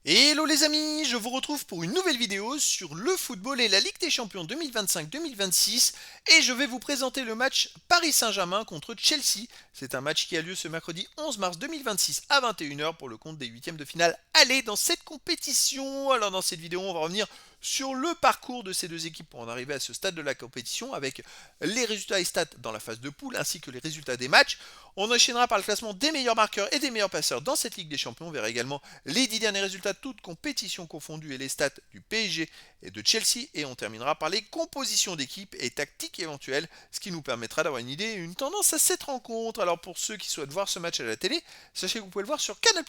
Hello les amis, je vous retrouve pour une nouvelle vidéo sur le football et la Ligue des Champions 2025-2026 et je vais vous présenter le match Paris Saint-Germain contre Chelsea. C'est un match qui a lieu ce mercredi 11 mars 2026 à 21h pour le compte des huitièmes de finale aller dans cette compétition. Alors dans cette vidéo on va revenir sur le parcours de ces deux équipes pour en arriver à ce stade de la compétition avec les résultats et stats dans la phase de poule ainsi que les résultats des matchs. On enchaînera par le classement des meilleurs marqueurs et des meilleurs passeurs dans cette Ligue des Champions. On verra également les 10 derniers résultats toutes compétitions confondues et les stats du PSG et de Chelsea. Et on terminera par les compositions d'équipe et tactiques éventuelles, ce qui nous permettra d'avoir une idée et une tendance à cette rencontre. Alors pour ceux qui souhaitent voir ce match à la télé, sachez que vous pouvez le voir sur Canal+.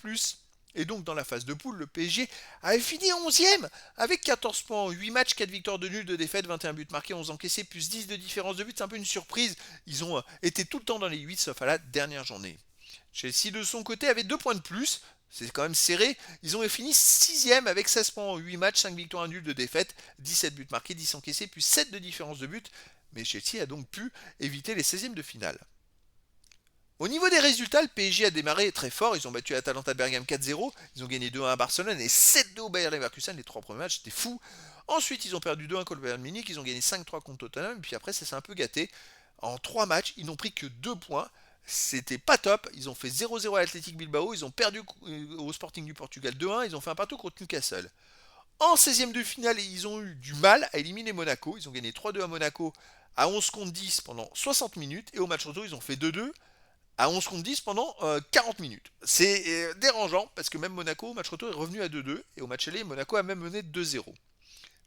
Et donc dans la phase de poule, le PSG avait fini 11e avec 14 points, 8 matchs, 4 victoires de nul, 2 défaites, 21 buts marqués, 11 encaissés, plus 10 de différence de but. C'est un peu une surprise. Ils ont été tout le temps dans les 8 sauf à la dernière journée. Chelsea de son côté avait 2 points de plus. C'est quand même serré. Ils ont fini 6e avec 16 points en 8 matchs, 5 victoires, 1 nul, 2 défaites, 17 buts marqués, 10 encaissés, plus 7 de différence de but. Mais Chelsea a donc pu éviter les 16e de finale. Au niveau des résultats, le PSG a démarré très fort. Ils ont battu Atalanta Bergame 4-0. Ils ont gagné 2-1 à Barcelone et 7-2 au Bayer Leverkusen. Les 3 premiers matchs, c'était fou. Ensuite, ils ont perdu 2-1 contre le Bayern Munich. Ils ont gagné 5-3 contre Tottenham. Et puis après, ça s'est un peu gâté. En 3 matchs, ils n'ont pris que 2 points. C'était pas top. Ils ont fait 0-0 à l'Athletic Bilbao. Ils ont perdu au Sporting du Portugal 2-1. Ils ont fait un partout contre Newcastle. En 16e de finale, ils ont eu du mal à éliminer Monaco. Ils ont gagné 3-2 à Monaco à 11 contre 10 pendant 60 minutes. Et au match retour, ils ont fait 2-2 à 11 contre 10 pendant 40 minutes. C'est dérangeant parce que même Monaco, au match retour, est revenu à 2-2 et au match aller, Monaco a même mené 2-0.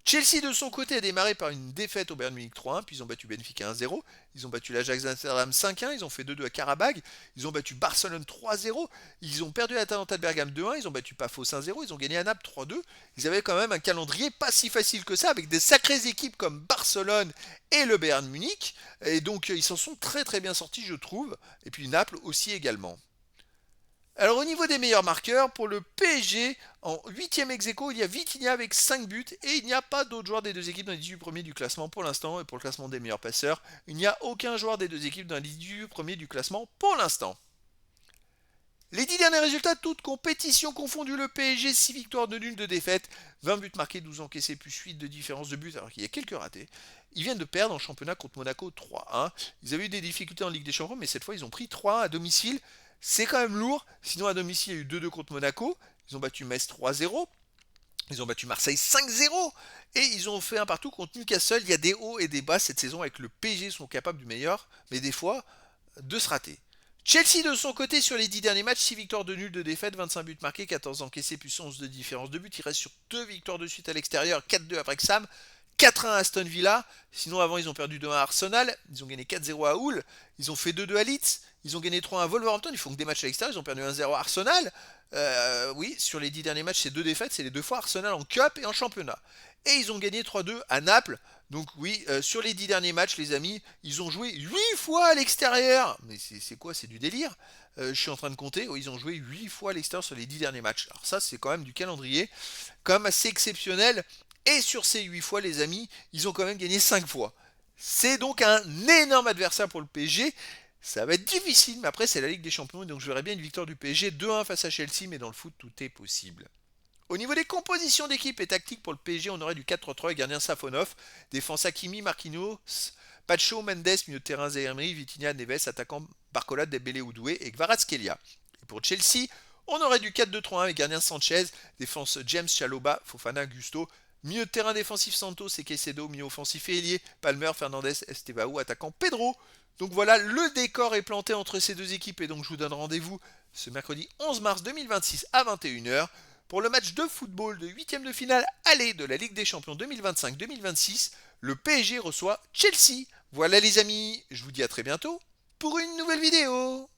Chelsea de son côté a démarré par une défaite au Bayern Munich 3-1, puis ils ont battu Benfica 1-0, ils ont battu l'Ajax Amsterdam 5-1, ils ont fait 2-2 à Karabag, ils ont battu Barcelone 3-0, ils ont perdu l'Atalanta de Bergame 2-1, ils ont battu Pafos 1-0, ils ont gagné à Naples 3-2. Ils avaient quand même un calendrier pas si facile que ça avec des sacrées équipes comme Barcelone et le Bayern Munich, et donc ils s'en sont très très bien sortis je trouve, et puis Naples aussi également. Alors au niveau des meilleurs marqueurs, pour le PSG, en 8e ex-aequo, il y a Vitinha avec 5 buts et il n'y a pas d'autres joueurs des deux équipes dans les 18 premiers du classement pour l'instant. Et pour le classement des meilleurs passeurs, il n'y a aucun joueur des deux équipes dans les 18 premiers du classement pour l'instant. Les 10 derniers résultats, toutes compétitions confondues, le PSG, 6 victoires de nul, 2 défaites, 20 buts marqués, 12 encaissés, plus 8 de différence de but, alors qu'il y a quelques ratés. Ils viennent de perdre en championnat contre Monaco 3-1. Ils avaient eu des difficultés en Ligue des Champions, mais cette fois ils ont pris 3-1 à domicile. C'est quand même lourd. Sinon à domicile, il y a eu 2-2 contre Monaco. Ils ont battu Metz 3-0. Ils ont battu Marseille 5-0. Et ils ont fait un partout contre Newcastle. Il y a des hauts et des bas cette saison avec le PSG sont capables du meilleur, mais des fois de se rater. Chelsea de son côté sur les 10 derniers matchs, 6 victoires de nul, 2 défaites, 25 buts marqués, 14 encaissés, plus 11 de différence de but. Il reste sur 2 victoires de suite à l'extérieur, 4-2 à Wrexham, 4-1 à Aston Villa. Sinon avant ils ont perdu 2-1 à Arsenal, ils ont gagné 4-0 à Hull, ils ont fait 2-2 à Leeds, ils ont gagné 3-1 à Wolverhampton, ils font que des matchs à l'extérieur, ils ont perdu 1-0 à Arsenal. Oui, sur les 10 derniers matchs, c'est 2 défaites, c'est les 2 fois Arsenal en Cup et en championnat. Et ils ont gagné 3-2 à Naples. Donc oui, sur les 10 derniers matchs, les amis, ils ont joué 8 fois à l'extérieur. Mais c'est quoi? C'est du délire. Je suis en train de compter. Oui, ils ont joué 8 fois à l'extérieur sur les 10 derniers matchs. Alors ça, c'est quand même du calendrier, quand même assez exceptionnel. Et sur ces 8 fois, les amis, ils ont quand même gagné 5 fois. C'est donc un énorme adversaire pour le PSG. Ça va être difficile, mais après, c'est la Ligue des Champions. Donc je verrais bien une victoire du PSG 2-1 face à Chelsea, mais dans le foot, tout est possible. Au niveau des compositions d'équipe et tactiques pour le PSG, on aurait du 4-3-3 et gardien Safonov, défense Hakimi, Marquinhos, Pacho, Mendes, milieu de terrain Zeremri, Vitinha, Neves, attaquant Barcola, Dembélé, Oudoué et Kvaratskhelia. Et pour Chelsea, on aurait du 4-2-3-1 et gardien Sanchez, défense James, Chaloba, Fofana, Gusto, milieu de terrain défensif Santos et Caicedo, milieu offensif et ailier, Palmer, Fernandez, Estevao, attaquant Pedro. Donc voilà, le décor est planté entre ces deux équipes et donc je vous donne rendez-vous ce mercredi 11 mars 2026 à 21h pour le match de football de 8e de finale aller de la Ligue des Champions 2025-2026. Le PSG reçoit Chelsea. Voilà les amis, je vous dis à très bientôt pour une nouvelle vidéo.